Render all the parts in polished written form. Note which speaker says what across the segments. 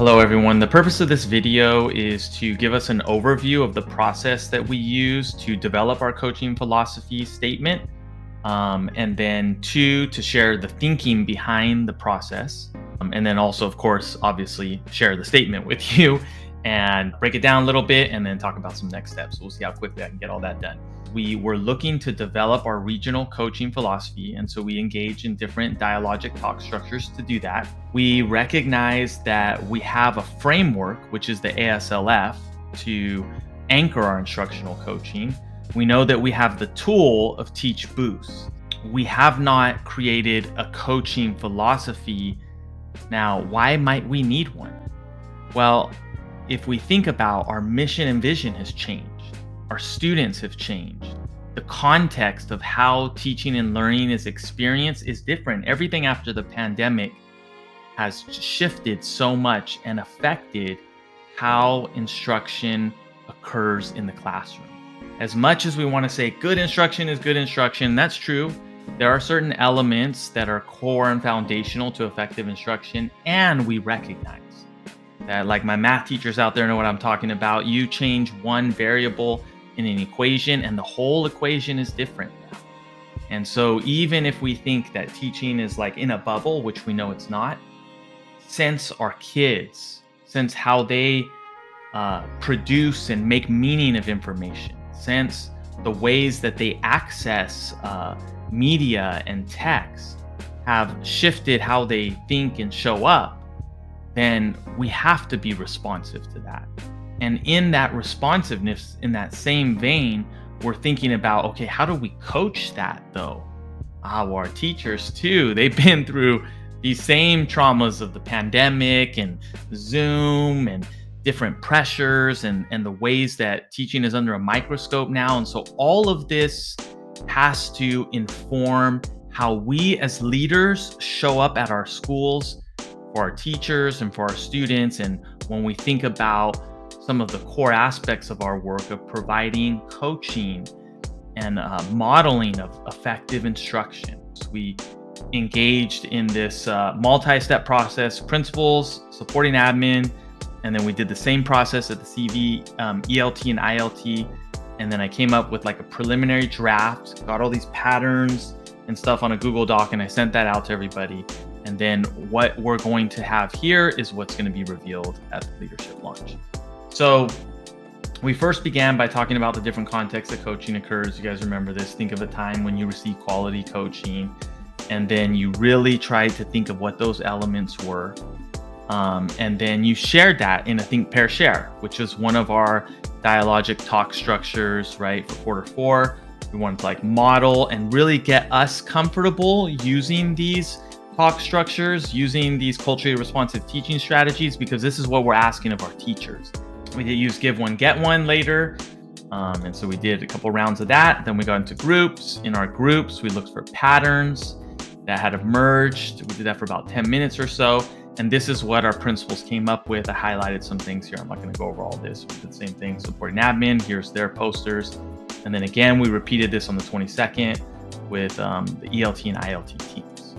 Speaker 1: Hello everyone. The purpose of this video is to give us an overview of the process that we use to develop our coaching philosophy statement. And then two, to share the thinking behind the process. And then also, of course, obviously share the statement with you and break it down a little bit and then talk about some next steps. We'll see how quickly I can get all that done. We were looking to develop our regional coaching philosophy, and so we engage in different dialogic talk structures to do that. We recognize that we have a framework, which is the ASLF, to anchor our instructional coaching. We know that we have the tool of Teach Boost. We have not created a coaching philosophy. Now, why might we need one? Well, if we think about our mission and vision has changed. Our students have changed. The context of how teaching and learning is experienced is different. Everything after the pandemic has shifted so much and affected how instruction occurs in the classroom. As much as we want to say good instruction is good instruction, that's true. There are certain elements that are core and foundational to effective instruction, and we recognize that, like my math teachers out there know what I'm talking about. You change one variable in an equation and the whole equation is different now. And so even if we think that teaching is like in a bubble, which we know it's not, since our kids, since how they produce and make meaning of information, since the ways that they access media and text have shifted how they think and show up, then we have to be responsive to that. And in that responsiveness, in that same vein, we're thinking about, okay, how do we coach that though? Well, our teachers too, they've been through these same traumas of the pandemic and Zoom and different pressures and the ways that teaching is under a microscope now. And so all of this has to inform how we as leaders show up at our schools for our teachers and for our students. And when we think about some of the core aspects of our work of providing coaching and modeling of effective instruction. We engaged in this multi-step process, principals, supporting admin, and then we did the same process at the CV, ELT and ILT. And then I came up with like a preliminary draft, got all these patterns and stuff on a Google Doc, and I sent that out to everybody. And then what we're going to have here is what's going to be revealed at the leadership launch. So we first began by talking about the different contexts that coaching occurs. You guys remember this. Think of a time when you receive quality coaching, and then you really tried to think of what those elements were. And then you shared that in a Think, Pair, Share, which is one of our dialogic talk structures, right? For Q4, we wanted to like model and really get us comfortable using these talk structures, using these culturally responsive teaching strategies, because this is what we're asking of our teachers. We did use Give One, Get One later. And so we did a couple rounds of that. Then we got into groups. In our groups, we looked for patterns that had emerged. We did that for about 10 minutes or so. And this is what our principals came up with. I highlighted some things here. I'm not going to go over all this. We did the same thing, supporting admin. Here's their posters. And then again, we repeated this on the 22nd with the ELT and ILT teams.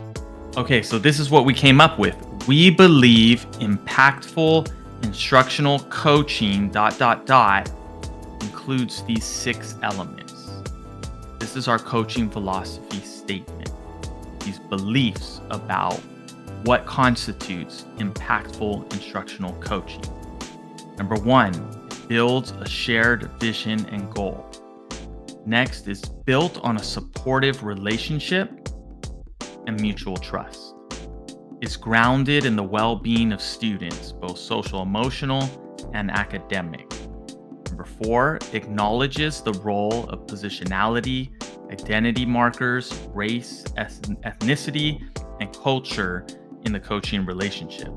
Speaker 1: Okay, so this is what we came up with. We believe impactful instructional coaching ... includes these 6 elements. This is our coaching philosophy statement. These beliefs about what constitutes impactful instructional coaching. Number 1, it builds a shared vision and goal. Next is built on a supportive relationship and mutual trust. Is grounded in the well-being of students, both social, emotional, and academic. Number 4, acknowledges the role of positionality, identity markers, race, ethnicity, and culture in the coaching relationship.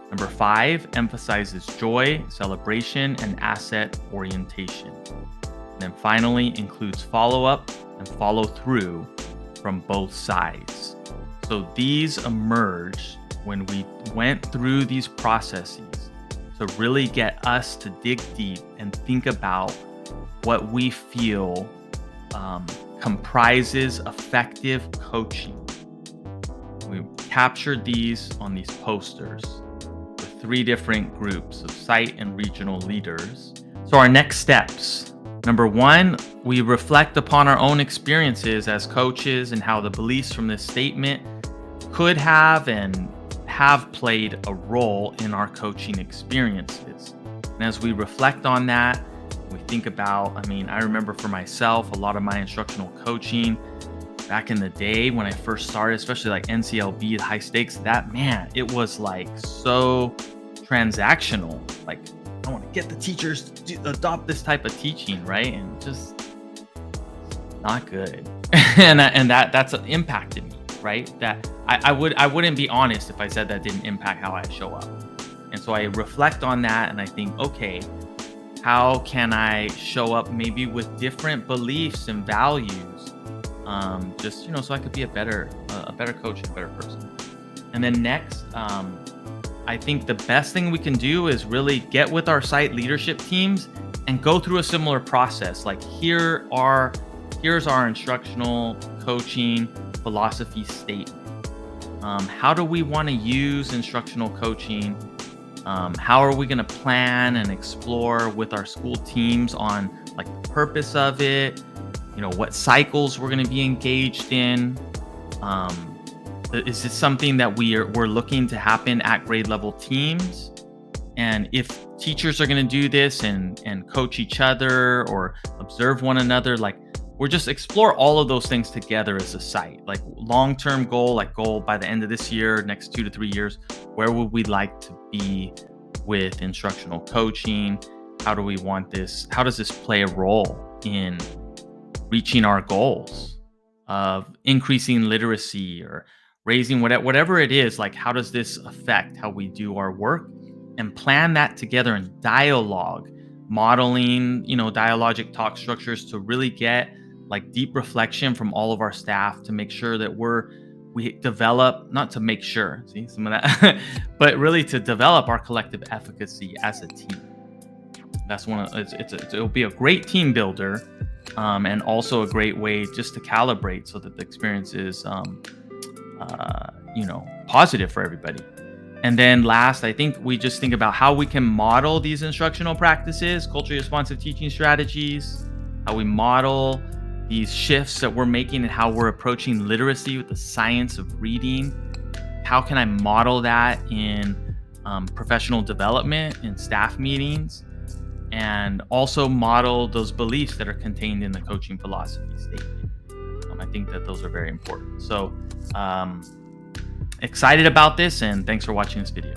Speaker 1: Number 5, emphasizes joy, celebration, and asset orientation. And then finally, includes follow-up and follow-through from both sides. So these emerged when we went through these processes to really get us to dig deep and think about what we feel comprises effective coaching. We captured these on these posters with 3 different groups of site and regional leaders. So our next steps. Number 1, we reflect upon our own experiences as coaches and how the beliefs from this statement could have and have played a role in our coaching experiences. And as we reflect on that, we think about, I remember for myself, a lot of my instructional coaching back in the day when I first started, especially like NCLB, the high stakes, it was like so transactional. Like, I want to get the teachers to adopt this type of teaching, right? And just not good. and that's impacted me, right? That I wouldn't be honest if I said that didn't impact how I show up. And so I reflect on that and I think, okay, how can I show up maybe with different beliefs and values? So I could be a better coach and a better person. And then next, I think the best thing we can do is really get with our site leadership teams and go through a similar process. Like here's our instructional coaching philosophy statement. How do we want to use instructional coaching? How are we going to plan and explore with our school teams on like the purpose of it? What cycles we're going to be engaged in. Is this something that we're looking to happen at grade level teams? And if teachers are going to do this and coach each other or observe one another, like we're just explore all of those things together as a site. Like long-term goal by the end of this year, next 2 to 3 years, where would we like to be with instructional coaching? How do we want this? How does this play a role in reaching our goals of increasing literacy or raising whatever it is? Like, how does this affect how we do our work? And plan that together in dialogue, modeling, dialogic talk structures to really get like deep reflection from all of our staff to make sure that we develop, not to make sure, see some of that, but really to develop our collective efficacy as a team. That's it'll be a great team builder, and also a great way just to calibrate so that the experience is, positive for everybody. And then last, I think we just think about how we can model these instructional practices, culturally responsive teaching strategies, how we model these shifts that we're making and how we're approaching literacy with the science of reading. How can I model that in professional development, in staff meetings, and also model those beliefs that are contained in the coaching philosophy statement? I think that those are very important. So excited about this, and thanks for watching this video.